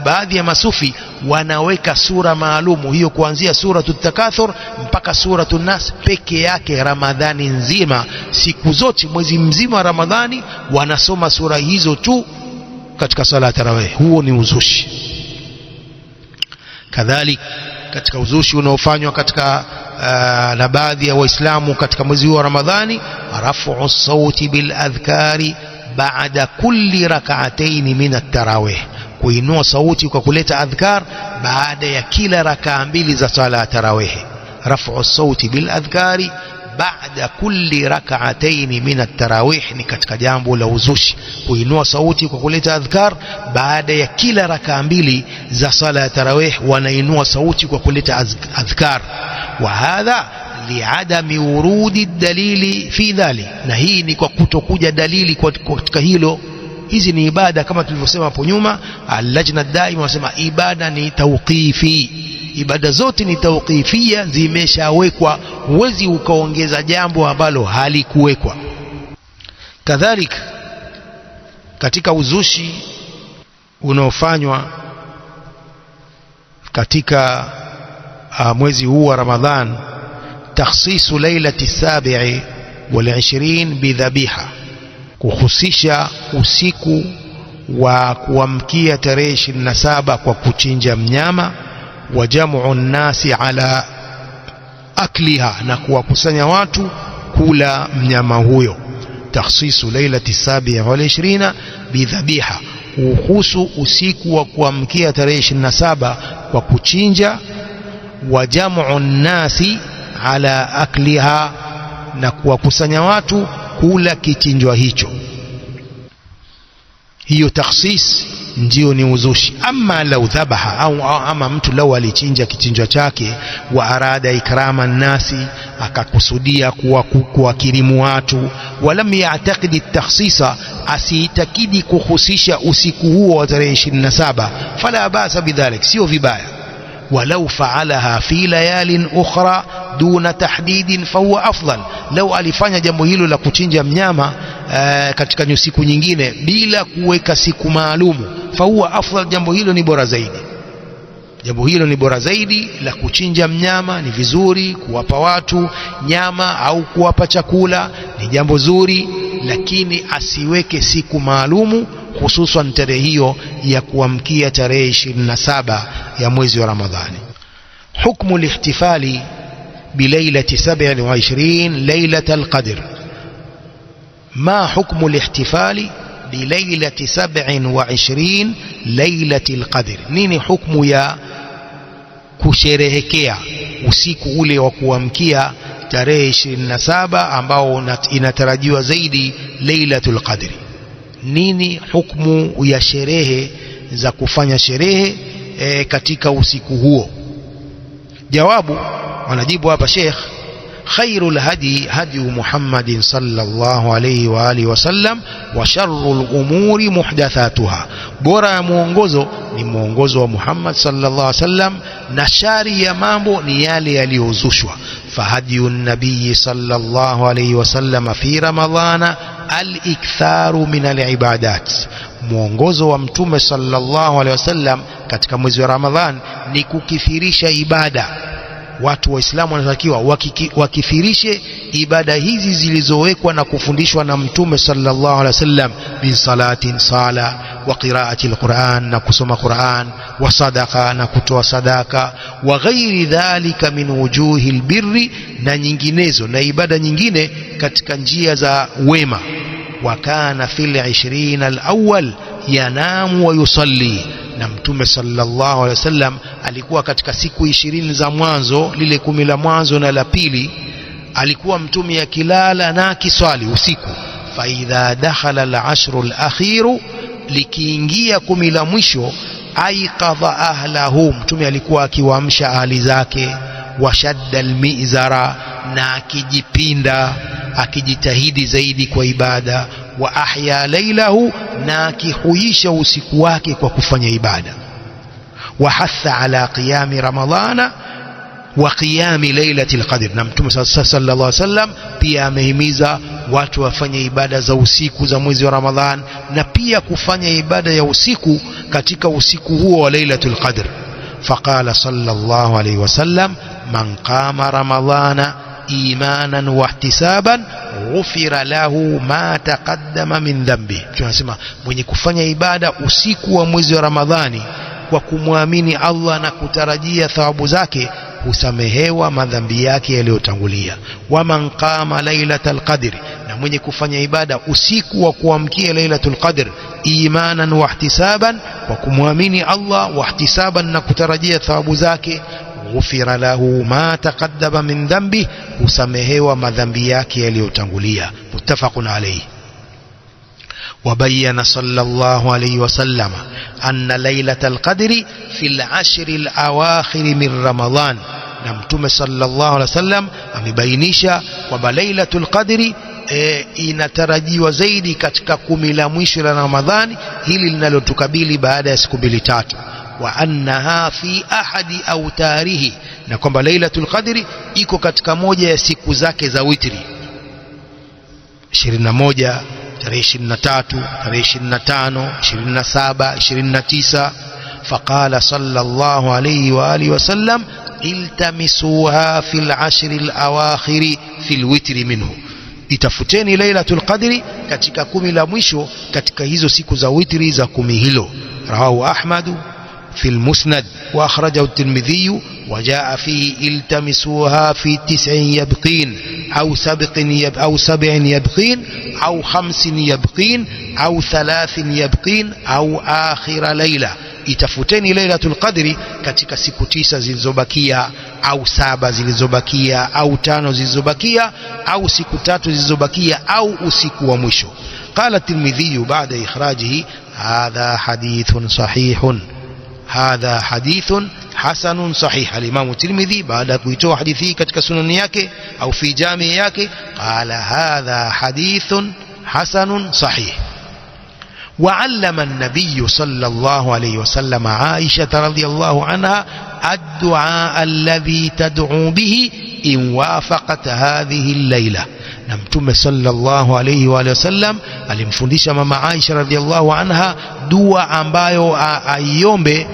baadhi ya masufi wanaweka sura maalumu hiyo, kuanzia suratu Takathur mpaka suratu Nas peke yake. Ramadhani nzima, siku zote, mwezi mzima wa Ramadhani wanasoma sura hizo tu katika sala ya tarawih. Huo ni uzushi. Kadhalika katika uzushi unaofanywa katika na baadhi ya Waislamu katika mwezi wa Ramadhani, rafu sauti bil adhkari baada kulli rak'atayn min at-tarawih, kuinua sauti kwa kuleta adhkar baada ya kila rakaa mbili za sala ya tarawih. Rafu sauti bil adhkari baada kulli rak'atayn min at-tarawih ni katika jambo la uzushi, kuinua sauti kwa kuleta adhkar baada ya kila rakaa mbili za sala ya tarawih, wanainua sauti kwa kuleta adhkar. Wa hadha liadami urudi dalili fi dhali, na hii ni kwa kutokuja dalili katika hilo. Hizi ni ibada kama tulivyosema hapo nyuma. Al-Lajna Daima wanasema ibada ni tawqifi, ibada zote ni tawqifia, zimeshawekwa, huwezi ukaongeza jambo ambalo halikuwekwa. Kadhalika katika uzushi unaofanywa katika mwezi huu wa Ramadhan, takhsisu lailati 27 bidhabiha, kuhusisha usiku wa kuamkia tarehe 27 kwa kuchinja mnyama. Wa jam'u nasi ala akliha, na kuwakusanya watu kula mnyama huyo. Takhsisu lailati 27 bidhabiha, uhusu usiku wa kuamkia tarehe 27 kwa kuchinja. Wa jam'u nasi ala akliha, na kuwakusanya watu kula kichinjwa hicho. Hiyo takhsis ndio ni uzushi. Ama lau dhabaha ama mtu lau alichinja kichinjwa chake, wa arada ikrama nasi, akakusudia kuwakirimu watu, walam ya'taqidi takhsisa, asiitakidi kuhusisha usiku huo wa tarehe 27, fala basa bidhalik, sio vibaya. Walau faalaha fi layalin ukhra duna tahdidin fahuwa afdal, lau alifanya jambo hilo la kuchinja mnyama katika siku nyingine bila kuweka siku maalumu, fahuwa afdal, jambo hilo ni bora zaidi. Jambo hilo ni bora zaidi la kuchinja mnyama. Ni vizuri kuwapa watu nyama au kuwapa chakula, ni jambo zuri, lakini asiweke siku maalumu, hususan tarehe hiyo ya kuamkia tarehe 27 ya mwezi wa Ramadhani. Hukmu al-ihtifali bilailati 27 lailatul qadr. ما حكم الاحتفال بليلة 27 ليلة القدر؟ nini hukumu ya kusherehekea usiku ule wa kuamkia tarehe 27 ambao inatarajiwa zaidi lailatul qadr? Nini hukumu ya sherehe za kufanya sherehe katika usiku huo? Jawabu, wanajibu hapa Sheikh: خير الهدي هدي محمد صلى الله عليه وآله وسلم وشر الأمور محدثاتها. bora muongozo ni muongozo wa Muhammad sallallahu alaihi wasallam, na shari ya mambo ni yale yaliyozushwa. fahadiyu nabii sallallahu alaihi wasallam fi ramadhana al-iktharu min al-ibadat. muongozo wa mtume sallallahu alaihi wasallam katika mwezi wa Ramadhan ni kukithirisha ibada. Watu waislamu wanatakiwa wakithirishe ibada hizi zilizowekwa na kufundishwa na mtume sallallahu alaihi wasallam, min salatin, sala, wa qiraati alquran, na kusoma Quran, wa sadaqa, na kutoa sadaka, wa ghairi dhalika min wujuhi albirri, na nyinginezo, na ibada nyingine katika njia za wema. wa kana fil 20 alawwal yanamu wa yusalli, na mtume sallallahu alaihi wasallam alikuwa katika siku 20 za mwanzo, lile 10 la mwanzo na la pili, alikuwa mtume akilala na akiswali usiku. fa idha dakhala al-ashru al-akhiru, likiingia 10 la mwisho, aiqadha ahlahu, mtume alikuwa akiwaamsha ahli zake, washadda al-mizara, na akijipinda, akijitahidi zaidi kwa ibada, wa ahya laylahu, na akihuisha usiku wake kwa kufanya ibada, wa hatha ala qiyami ramadhana wa qiyami lailatul qadr. na mtume sallallahu alaihi wasallam pia amehimiza watu wafanye ibada za usiku za mwezi wa Ramadhan, na pia kufanya ibada ya usiku katika usiku huo wa lailatul qadr. faqala sallallahu alaihi wasallam: man qama ramadhana imanan wa ihtisaban ghufira lahu ma taqaddama min dhanbi. Tunasema mwenye kufanya ibada usiku wa mwezi wa Ramadhani kwa kumwamini Allah na kutarajia thawabu zake, husamehewa madhambi yake yaliyotangulia. wa man qama lailatul qadr, na mwenye kufanya ibada usiku wa kuamkia lailatul qadr imanan wa ihtisaban, kwa kumwamini Allah, wa ihtisaban, na kutarajia thawabu zake, ghufira lahu ma taqaddama min dhanbi, husamehewa madhambi yake yaliyotangulia. muttafaqun alayhi. وبين صلى الله عليه وسلم أن ليلة القدر في العشر الأواخر من رمضان. na mtume sallallahu alaihi wasallam amebainisha kwamba lailatul qadri inatarajiwa zaidi katika 10 la mwisho la Ramadhani, hili linalotukabili baada ya siku 2-3. wa annaha fi ahadi autarihi, na kwamba lailatul qadri iko katika moja ya siku zake za witri, 21, tarehe 23, tarehe 25, 27, 29. faqala sallallahu alayhi wa alihi wasallam: iltamisuha fil ashri al-awakhir fil witri minhu, itafuteni lailatul qadri katika 10 la mwisho katika hizo siku za witri za 10 hilo. rawahu Ahmad في المسند وأخرجه الترمذي. وجاء فيه: التمسوها في 9 يبقين أو 7 يبقين أو 5 يبقين أو 3 يبقين أو آخر ليلة. itafuteni lailatul qadri katika siku 9 zilizobakia au 7 zilizobakia au 5 zilizobakia au siku 3 zilizobakia au usiku wa mwisho. قال الترمذي بعد إخراجه هذا حديث صحيح هذا حديث حسن صحيح. الإمام الترمذي بعد كويتو حديثي katika sunani yake au fi jami yake قال هذا حديث حسن صحيح. وعلم النبي صلى الله عليه وسلم عائشة رضي الله عنها الدعاء الذي تدعو به إن وافقت هذه الليلة. نمتم صلى الله عليه وآله وسلم alimfundisha mama Aisha radhiallahu anha dua ambayo aiombe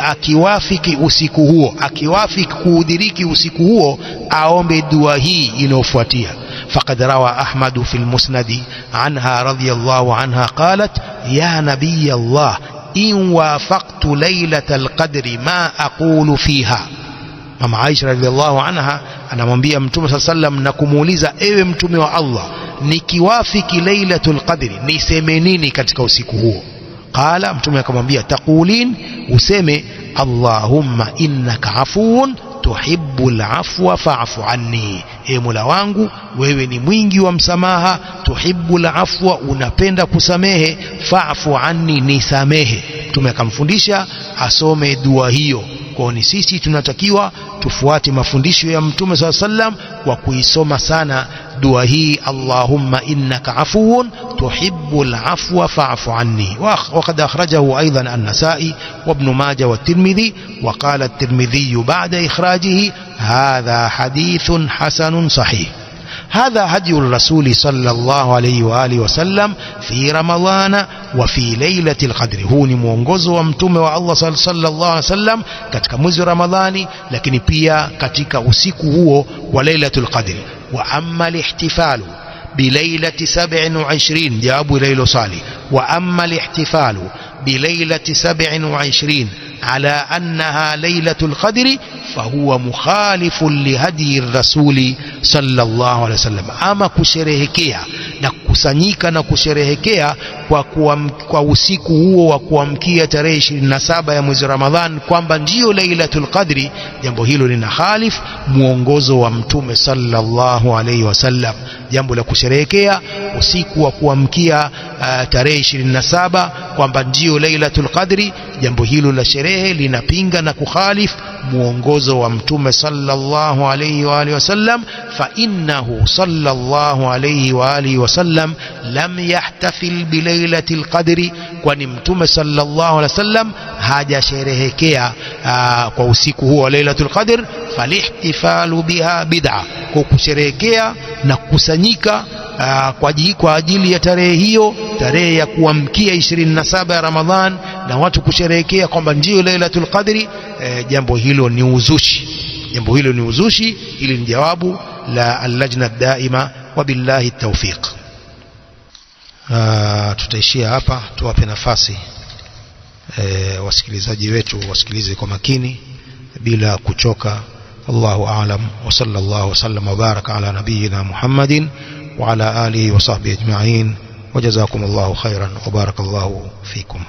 akiwafiki usiku huo, akiwafiki kuudiriki usiku huo, aombe dua hii inayofuatia. فقد روى أحمد في المسند عنها رضي الله عنها قالت يا نبي الله إن وافقت ليلة القدر ما أقول فيها. mama Aisha radhiallahu anha anamwambia Mtume صلى الله عليه وسلم na kumuuliza, ewe Mtume wa Allah, nikiwafiki lailatul qadri niseme nini katika usiku huo? Qala, Mtume akamwambia, taqulin, useme Allahumma innaka afuun tuhibbul afwa fa'fu anni, e Mola wangu wewe ni mwingi wa msamaha, tuhibbul afwa, unapenda kusamehe, fa'fu anni, nisamehe. Mtume akamfundisha asome dua hiyo. Kwa ni sisi tunatakiwa tufuate mafundisho ya Mtume SAW kwa kuisoma sana dua hii, Allahumma innaka afuun tuhibbul afwa fa'fu anni. وقد أخرجه أيضا النسائي وابن ماجه والترمذي. وقال الترمذي بعد إخراجه هذا حديث حسن صحيح. هذا هدي الرسول صلى الله عليه وآله وسلم في رمضان وفي ليلة القدر. هو ni mwongozo wa Mtume wa Allah sallallahu alaihi wasallam katika mwezi wa Ramadhani, lakini pia katika usiku huo wa lailatul qadr. Wa amma al-ihtifalu بليلة 27 جواب ليل صالح. وأما الاحتفال بليلة 27 على أنها ليلة القدر فهو مخالف لهدي الرسول صلى الله عليه وسلم. أما kusherehekea na kukusanyika na kusherehekea kwa usiku huo wa kuamkia tarehe 27 ya mwezi Ramadhan kwamba ndio lailatul qadri, jambo hilo lina khalif muongozo wa Mtume sallallahu alayhi wasallam. Jambo la kusherehekea usiku wa kuamkia tarehe 27 kwamba ndio lailatul qadri, jambo hilo la sherehe linapinga na kukhalif muongozo wa Mtume sallallahu alayhi wa alihi wasallam. Fa innahu sallallahu alayhi wa alihi wasallam lam yahtafil bi lailatil qadri, kwani Mtume sallallahu alayhi wasallam hajasherehekea kwa usiku huo wa lailatul qadr. Falihtifalu biha bid'a, kwa kusherehekea na kukusanyika kwa ajili ya tarehe hiyo, tarehe ya kuamkia 27 ya Ramadhan, na watu kusherehekea kwamba ndio lailatul qadri, jambo hilo ni uzushi. Jambo hilo ni uzushi. Ili ni jawabu la al-lajna daima. Wabillahi tawfiq. Tutaishia hapa, tuwape nafasi wasikilizaji wetu wasikilize kwa makini bila kuchoka. Allahu a'lam wa sallallahu wasallam wa baraka ala nabiyyina Muhammadin wa ala alihi wa sahbihi ajma'in wa jazakumullahu khairan wa barakallahu fikum.